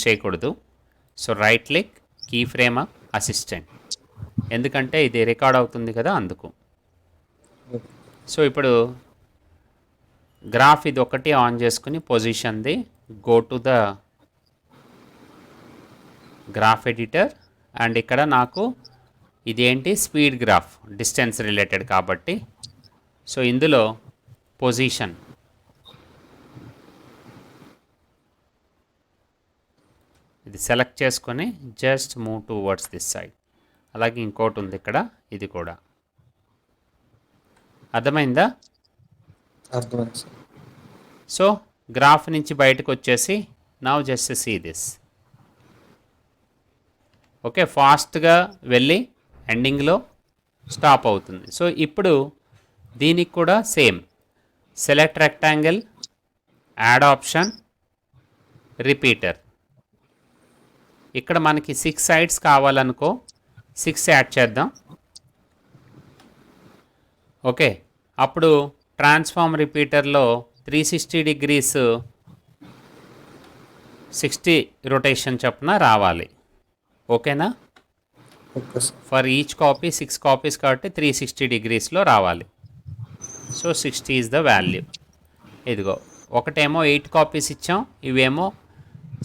చేయకూడదు. So right click key frame assistant, ఎందుకంటే ఇది రికార్డ్ అవుతుంది కదా అందుకు. సో ఇప్పుడు గ్రాఫ్ ఇది ఒకటి ఆన్ చేసుకుని పొజిషన్ది go to the graph editor. And ఇక్కడ నాకు ఇదేంటి స్పీడ్ గ్రాఫ్, డిస్టెన్స్ రిలేటెడ్ కాబట్టి సో ఇందులో పొజిషన్ ఇది సెలెక్ట్ చేసుకొని just move towards this side. అలాగే ఇంకోటి ఉంది ఇక్కడ, ఇది కూడా. అర్థమైందా? అర్థమైంది సార్. సో గ్రాఫ్ నుంచి బయటకు వచ్చేసి now just see this. Okay, ఫాస్ట్గా వెళ్ళి ఎండింగ్లో స్టాప్ అవుతుంది. సో ఇప్పుడు దీనికి కూడా same, select rectangle, add option, repeater. ఇక్కడ మనకి 6 సైడ్స్ కావాలనుకో 6 యాడ్ చేద్దాం. ఓకే, అప్పుడు ట్రాన్స్ఫార్మ్ రిపీటర్లో 360 డిగ్రీస్ 60 రొటేషన్ చొప్పున రావాలి. ఓకేనా? Okay sir. For each copy 6 copies కాబట్టి 360 డిగ్రీస్లో రావాలి. So 60 is the value. ఇదిగో ఒకటేమో 8 కాపీస్ ఇచ్చాం, ఇవేమో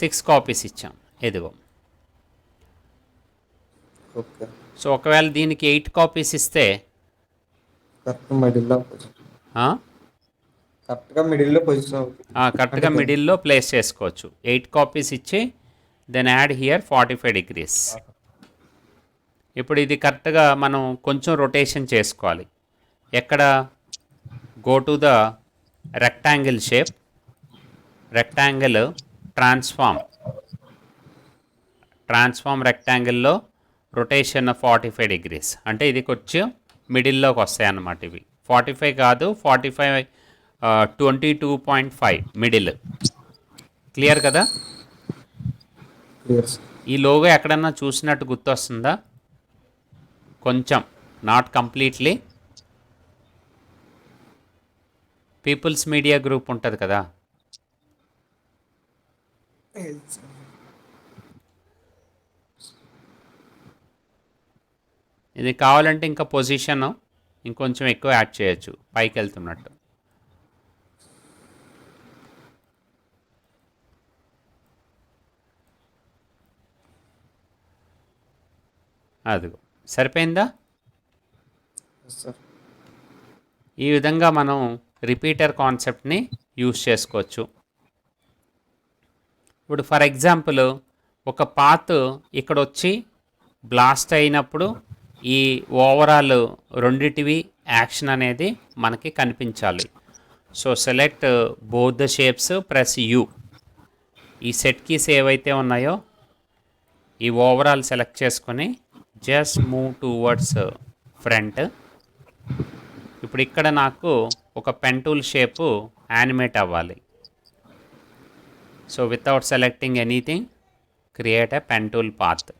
6 కాపీస్ ఇచ్చాం. ఇదిగో. ఓకే. సో ఒకవేళ దీనికి 8 కాపీస్ ఇస్తే కరెక్ట్గా మిడిల్లో పొజిషన్ కరెక్ట్గా మిడిల్లో ప్లేస్ చేసుకోవచ్చు. 8 కాపీస్ ఇచ్చి దెన్ యాడ్ హియర్ 45 డిగ్రీస్. ఇప్పుడు ఇది కరెక్ట్గా మనం కొంచెం రొటేషన్ చేసుకోవాలి. ఎక్కడ? Go to the rectangle shape, rectangle, transform రెక్టాంగిల్లో రొటేషన్ 45 డిగ్రీస్. అంటే ఇది కొంచెం మిడిల్లోకి వస్తాయి అన్నమాట. ఇవి 45 కాదు, 45 22.5 మిడిల్. క్లియర్ కదా? ఈ లోగో ఎక్కడన్నా చూసినట్టు గుర్తొస్తుందా? కొంచెం, not completely. Peoples media group ఉంటుంది కదా, ఇది కావాలంటే ఇంకా పొజిషన్ ఇంకొంచెం ఎక్కువ యాడ్ చేయొచ్చు పైకి వెళ్తున్నట్టు. అదిగో, సరిపోయిందా? ఈ విధంగా మనం రిపీటర్ కాన్సెప్ట్ని యూజ్ చేసుకోవచ్చు. ఇప్పుడు ఫర్ ఎగ్జాంపుల్ ఒక పాత్ ఇక్కడ వచ్చి బ్లాస్ట్ అయినప్పుడు ఈ ఓవరాల్ రెండిటివి యాక్షన్ అనేది మనకి కనిపించాలి. So select both the shapes, press U. ఈ సెట్ కీస్ ఏవైతే ఉన్నాయో ఈ ఓవరాల్ సెలెక్ట్ చేసుకొని జస్ట్ మూవ్ టువర్డ్స్ ఫ్రంట్. ఇప్పుడు ఇక్కడ నాకు ఒక పెన్ టూల్ షేపు యానిమేట్ అవ్వాలి. So without selecting anything create a pen tool path.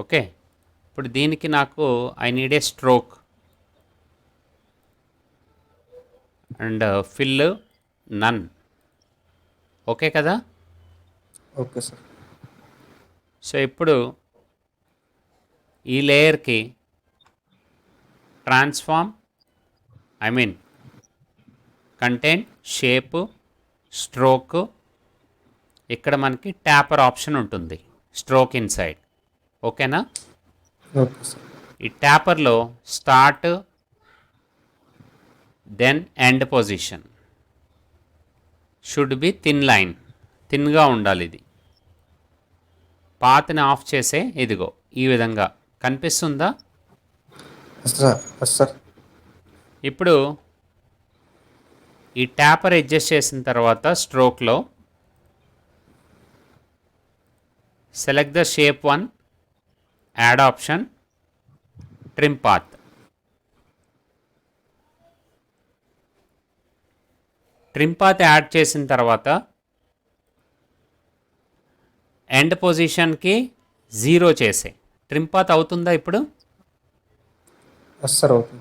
Okay, ఇప్పుడు దీనికి నాకు I need a stroke and fill none. Okay కదా? Okay sir. సో ఇప్పుడు ఈ లేయర్కి ట్రాన్స్ఫార్మ్, కంటెంట్, షేపు, స్ట్రోక్, ఇక్కడ మనకి ట్యాపర్ ఆప్షన్ ఉంటుంది, స్ట్రోక్ ఇన్సైడ్. ఓకేనా? Okay sir. ఈ ట్యాపర్లో start then end position should be thin line, థిన్గా ఉండాలి. ఇది పాత్ని ఆఫ్ చేసే, ఇదిగో ఈ విధంగా కనిపిస్తుందా? సార్. ఇప్పుడు ఈ ట్యాపర్ అడ్జస్ట్ చేసిన తర్వాత స్ట్రోక్లో select the shape 1, add option, trim path. Trim path add చేసిన తర్వాత ఎండ్ పొజిషన్కి 0 చేసే. ట్రిమ్ పాత్ అవుతుందా ఇప్పుడు? Yes sir okay.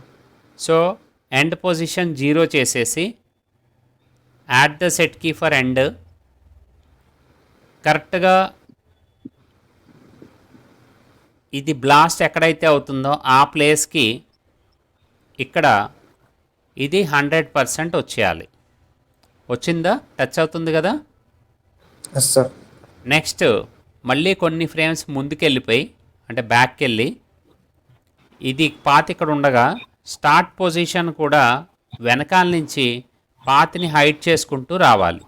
So end position 0 చేసేసి add the set key for end కరెక్ట్గా ఇది బ్లాస్ట్ ఎక్కడైతే అవుతుందో ఆ ప్లేస్కి ఇక్కడ ఇది 100% వచ్చేయాలి. వచ్చిందా? టచ్ అవుతుంది కదా. Yes sir. నెక్స్ట్ మళ్ళీ కొన్ని ఫ్రేమ్స్ ముందుకెళ్ళిపోయి అంటే బ్యాక్కి వెళ్ళి ఇది పాత్ ఇక్కడ ఉండగా స్టార్ట్ పొజిషన్ కూడా వెనకాల నుంచి పాత్ని హైడ్ చేసుకుంటూ రావాలి.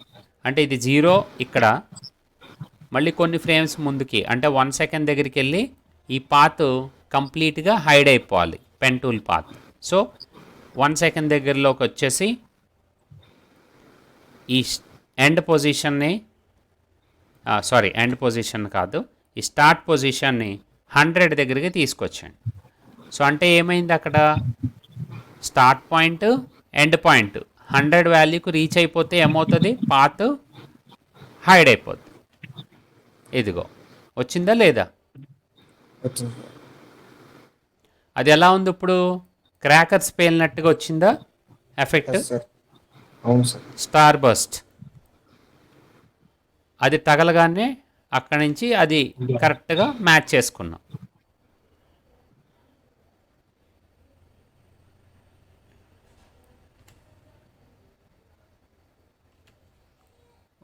అంటే ఇది 0 ఇక్కడ మళ్ళీ కొన్ని ఫ్రేమ్స్ ముందుకి అంటే 1 సెకండ్ దగ్గరికి వెళ్ళి ఈ పాత్ కంప్లీట్గా హైడ్ అయిపోవాలి pen tool path. So 1 second దగ్గరలోకి వచ్చేసి ఈ ఎండ్ పొజిషన్ని ఎండ్ పొజిషన్ కాదు, ఈ స్టార్ట్ పొజిషన్ని 100 దగ్గరికి తీసుకొచ్చండి. సో అంటే ఏమైంది అక్కడ స్టార్ట్ పాయింట్ ఎండ్ పాయింట్ 100 వాల్యూకి రీచ్ అయిపోతే ఏమవుతుంది, పాత్ హైడ్ అయిపోద్ది. ఇదిగో వచ్చిందా లేదా? వచ్చింది సార్. అది ఎలా ఉంది ఇప్పుడు? క్రాకర్స్ పేలినట్టుగా వచ్చిందా ఎఫెక్ట్? Yes sir. అవును సార్. స్టార్ బస్ట్ అది తగలగానే అక్కడి నుంచి అది కరెక్ట్గా మ్యాచ్ చేసుకున్నాం.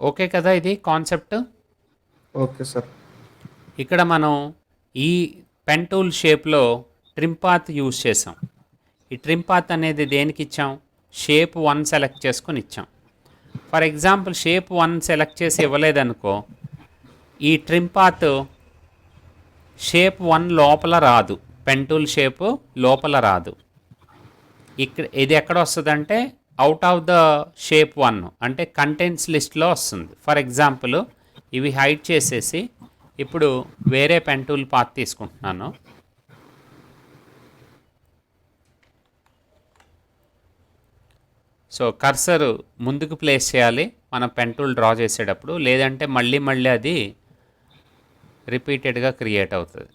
ఓకే కదా ఇది కాన్సెప్ట్? Okay sir. ఇక్కడ మనం ఈ పెన్ టూల్ షేప్లో ట్రిమ్ పాత్ యూజ్ చేసాం. ఈ ట్రిమ్ పాత్ అనేది దేనికి ఇచ్చాం? షేప్ 1 సెలెక్ట్ చేసుకొని ఇచ్చాం. ఫర్ ఎగ్జాంపుల్ షేప్ 1 సెలెక్ట్ చేసి ఇవ్వలేదనుకో, ఈ ట్రిమ్ పాత్ షేప్ 1 లోపల రాదు, పెన్ టూల్ షేప్ లోపల రాదు. ఇక్కడ ఇది ఎక్కడ వస్తుందంటే అవుట్ ఆఫ్ ద షేప్ 1 అంటే కంటెంట్స్ లిస్ట్లో వస్తుంది. ఫర్ ఎగ్జాంపుల్ ఇవి హైడ్ చేసేసి ఇప్పుడు వేరే పెన్ టూల్ పాత్ తీసుకుంటున్నాను. సో కర్సర్ ముందుకు ప్లేస్ చేయాలి మనం పెన్ టూల్ డ్రా చేసేటప్పుడు, లేదంటే మళ్ళీ అది రిపీటెడ్గా క్రియేట్ అవుతుంది.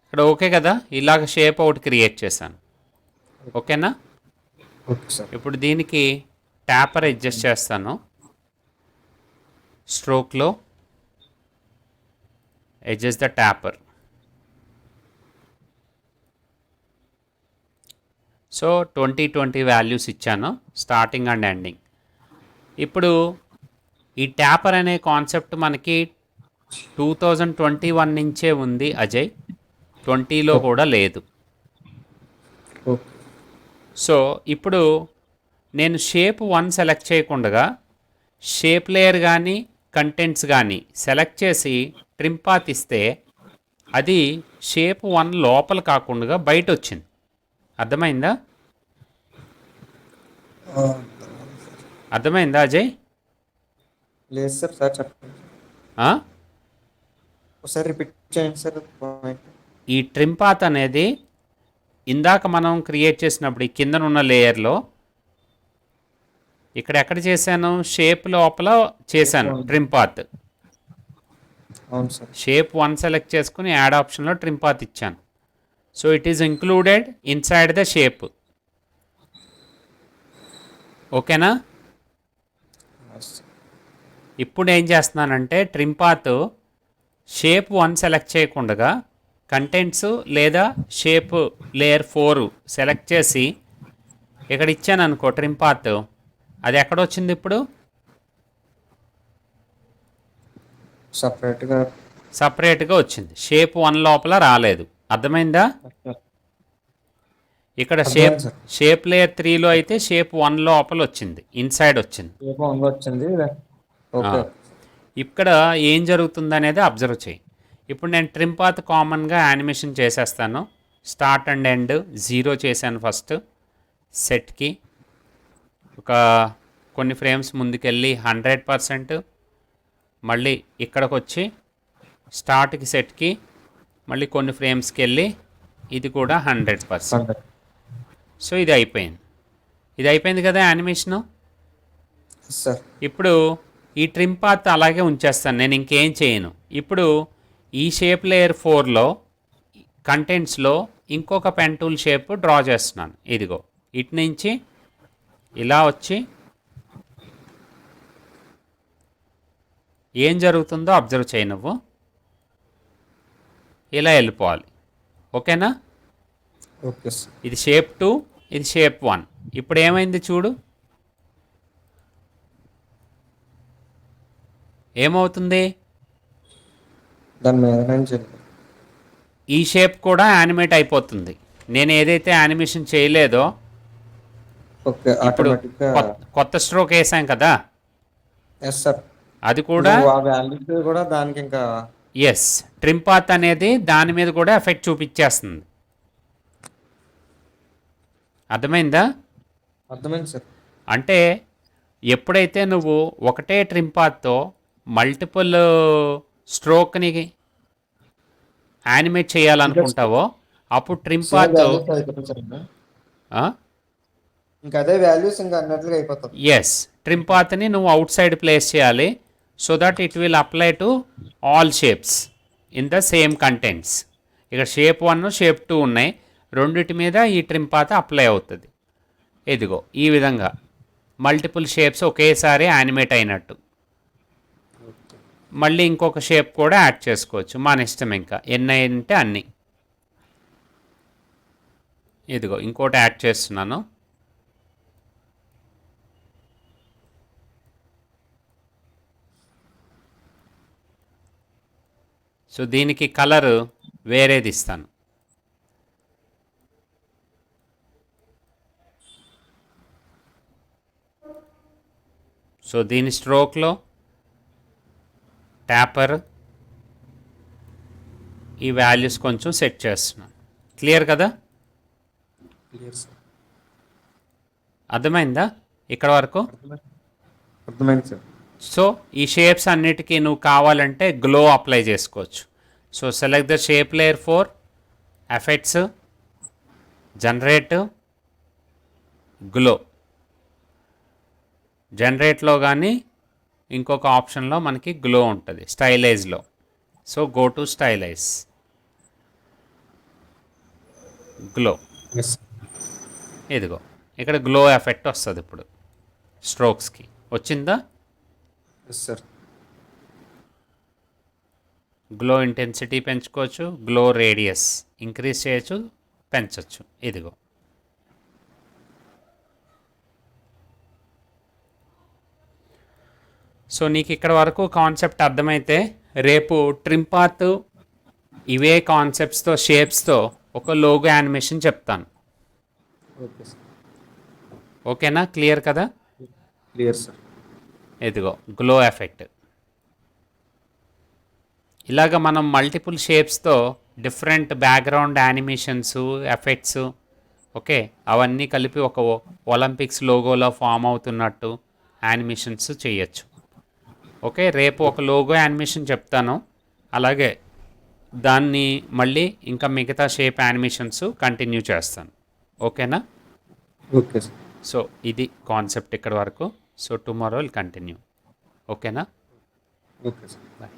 ఇక్కడ ఓకే కదా, ఇలాగ షేప్ ఒకటి క్రియేట్ చేశాను. ఓకేనా? Okay sir. ఇప్పుడు దీనికి ట్యాపర్ అడ్జస్ట్ చేస్తాను. స్ట్రోక్లో adjust the taper. So 20 values ఇచ్చాను స్టార్టింగ్ అండ్ ఎండింగ్. ఇప్పుడు ఈ ట్యాపర్ అనే కాన్సెప్ట్ మనకి 2021 నుంచే ఉంది అజయ్, 20లో కూడా లేదు. ఓకే. సో ఇప్పుడు నేను షేప్ 1 సెలెక్ట్ చేయకుండా షేప్ లేయర్ కానీ కంటెంట్స్ కానీ సెలెక్ట్ చేసి ట్రిమ్ పాత్ ఇస్తే అది షేప్ 1 లోపల కాకుండా బయట వచ్చింది. అర్థమైందా? అర్థమైందా అజయ్? లేదు సార్. సార్ చెప్పండి. ఆ? ఒకసారి రిపీట్ చేయండి సార్ పాయింట్. ఈ ట్రిమ్ పాత్ అనేది ఇందాక మనం క్రియేట్ చేసినప్పుడు ఈ కిందనున్న లేయర్లో ఇక్కడ ఎక్కడ చేశాను, షేప్ లోపల చేశాను ట్రిమ్ పాత్. అవును సార్. షేప్ 1 సెలెక్ట్ చేసుకుని యాడ్ ఆప్షన్లో ట్రిమ్ పాత్ ఇచ్చాను. So it is included inside the shape. ఓకేనా? ఇప్పుడు ఏం చేస్తున్నానంటే ట్రిమ్ పాత్ షేప్ 1 సెలెక్ట్ చేయకుండా కంటెంట్స్ లేదా షేప్ లేయర్ 4 సెలెక్ట్ చేసి ఇక్కడ ఇచ్చాను అనుకో ట్రిమ్ పాత్, అది ఎక్కడ వచ్చింది ఇప్పుడు? సపరేట్గా వచ్చింది, షేప్ 1 లోపల రాలేదు. అర్థమైందా? ఇక్కడ షేప్ లేయర్ 3లో అయితే షేప్ 1 లోపల వచ్చింది, ఇన్సైడ్ వచ్చింది. వచ్చింది. ఓకే. ఇక్కడ ఏం జరుగుతుంది అనేది అబ్జర్వ్ చేయి. ఇప్పుడు నేను ట్రిమ్ పాత్ కామన్గా యానిమేషన్ చేసేస్తాను. స్టార్ట్ అండ్ ఎండ్ 0 చేశాను ఫస్ట్ సెట్కి. ఒక కొన్ని ఫ్రేమ్స్ ముందుకెళ్ళి 100%, మళ్ళీ ఇక్కడికి వచ్చి స్టార్ట్కి సెట్కి మళ్ళీ కొన్ని ఫ్రేమ్స్కి వెళ్ళి ఇది కూడా 100%. సో ఇది అయిపోయింది. ఇది అయిపోయింది కదా యానిమేషను. సార్ ఇప్పుడు ఈ ట్రిమ్ పాత్ అలాగే ఉంచేస్తాను, నేను ఇంకేం చేయను. ఇప్పుడు ఈ షేప్ లేయర్ 4లో కంటెంట్స్లో ఇంకొక పెన్ టూల్ షేప్ డ్రా చేస్తున్నాను. ఇదిగో ఇటు నుంచి ఇలా వచ్చి ఏం జరుగుతుందో అబ్జర్వ్ చేయి నువ్వు. ఇలా వెళ్ళిపోవాలి. ఓకేనా? Okay sir. ఇది షేప్ 2, ఇది షేప్ 1. ఇప్పుడు ఏమైంది చూడు, ఏమవుతుంది? దాని మీద నుంచి ఈ షేప్ కూడా యానిమేట్ అయిపోతుంది. నేను ఏదైతే యానిమేషన్ చేయలేదో ఓకే ఇప్పుడు ఆటోమేటిక్గా కొత్త స్ట్రోక్ వేసాం కదా, ఎస్ సార్. అది కూడా ఆ వాల్యూస్ కూడా దానికి ఇంకా ఎస్ ట్రిమ్ పాత్ అనేది దాని మీద కూడా ఎఫెక్ట్ చూపించేస్తుంది. అర్థమైందా? అర్థమైంది సార్. అంటే ఎప్పుడైతే నువ్వు ఒకటే ట్రిమ్ పాత్తో మల్టిపుల్ స్ట్రోక్ని యానిమేట్ చేయాలనుకుంటావో అప్పుడు ట్రిమ్ సేమ్ పాత్ వాల్యూస్ అయిపోతుంది సార్. ఇంకా అదే వాల్యూస్ ఇంకా అన్నట్లుగా అయిపోతుంది. ఎస్ ట్రిమ్ పాత్ని నువ్వు అవుట్ సైడ్ ప్లేస్ చేయాలి, so that it will apply to all shapes in the same contents. ఇక్కడ షేప్ 1, షేప్ 2 ఉన్నాయి, రెండిటి మీద ఈ ట్రిమ్ పాత్ అప్లై అవుతుంది. ఇదిగో ఈ విధంగా మల్టిపుల్ షేప్స్ ఒకేసారి యానిమేట్ అయినట్టు. మళ్ళీ ఇంకొక షేప్ కూడా యాడ్ చేసుకోవచ్చు, మన ఇష్టం. ఇంకా ఎన్ని అంటే అన్ని. ఇదిగో ఇంకోటి యాడ్ చేస్తున్నాను. సో దీనికి కలర్ వేరేది ఇస్తాను. సో దీని స్ట్రోక్లో ట్యాపర్ ఈ వాల్యూస్ కొంచెం సెట్ చేస్తున్నాను. క్లియర్ కదా? Clear sir. అర్థమైందా ఇక్కడ వరకు? అర్థమైంది సార్. సో ఈ షేప్స్ అన్నిటికీ నువ్వు కావాలంటే గ్లో అప్లై చేసుకోవచ్చు. So select the shape layer 4, effects, generate, glow. జనరేట్లో కానీ ఇంకొక ఆప్షన్లో మనకి గ్లో ఉంటుంది, స్టైలైజ్లో. So go to stylize, glow. Yes ఇదిగో ఇక్కడ గ్లో ఎఫెక్ట్ వస్తుంది. ఇప్పుడు స్ట్రోక్స్కి వచ్చిందా? Yes sir. గ్లో ఇంటెన్సిటీ పెంచుకోవచ్చు, గ్లో రేడియస్ ఇంక్రీజ్ చేయొచ్చు, పెంచవచ్చు. ఇదిగో సో నీకు ఇక్కడ వరకు కాన్సెప్ట్ అర్థమైతే రేపు ట్రిమ్ పాత్ ఇవే కాన్సెప్ట్స్తో షేప్స్తో ఒక లోగో యానిమేషన్ చెప్తాను. Okay sir. ఓకేనా? క్లియర్ కదా? Clear sir. ఇదిగో గ్లో ఎఫెక్ట్. ఇలాగ మనం మల్టిపుల్ షేప్స్తో different background animations, effects, okay, అవన్నీ కలిపి ఒక ఒలింపిక్స్ లోగోలో ఫామ్ అవుతున్నట్టు యానిమేషన్స్ చేయొచ్చు. ఓకే, రేపు ఒక లోగో యానిమేషన్ చెప్తాను, అలాగే దాన్ని మళ్ళీ ఇంకా మిగతా షేప్ యానిమేషన్స్ కంటిన్యూ చేస్తాను. ఓకేనా? Okay sir. సో ఇది కాన్సెప్ట్ ఇక్కడ వరకు. So tomorrow will continue. ఓకేనా? Okay sir. బాయ్.